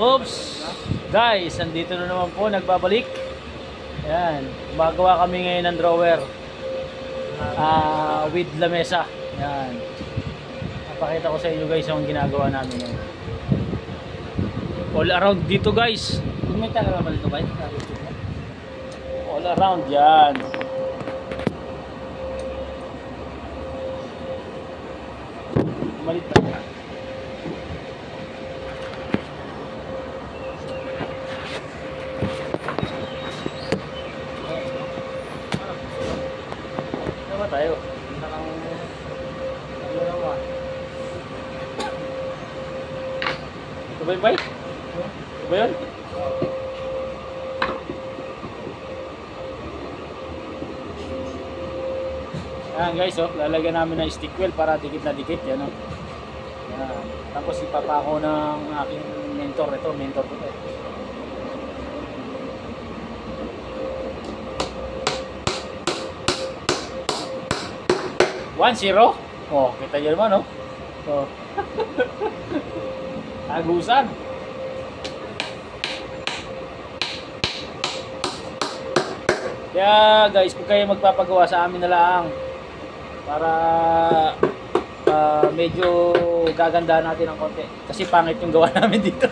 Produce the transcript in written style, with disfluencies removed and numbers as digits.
Oops! Guys, andito na naman po, nagbabalik. Ayan, gumagawa kami ngayon ng drawer with lamesa. Ayan. Napakita ko sa inyo guys yung ginagawa namin ngayon. All around dito guys. Kumita ka naman dito guys. All around yan. Malit na. Ano tayo? Ito ba yung bike? Ito ba yun? Ayan guys, oh, lalagyan namin ng stick wheel para dikit na dikit. Yan, oh. Ayan. Tapos ipapako ng aking mentor. Ito, mentor ko. 1-0. Oh, kita nyo naman, oh. Oh. Agusan. Kaya guys, kung kayo magpapagawa sa amin na lang para medyo gagandahan natin ng konti kasi pangit yung gawa namin dito.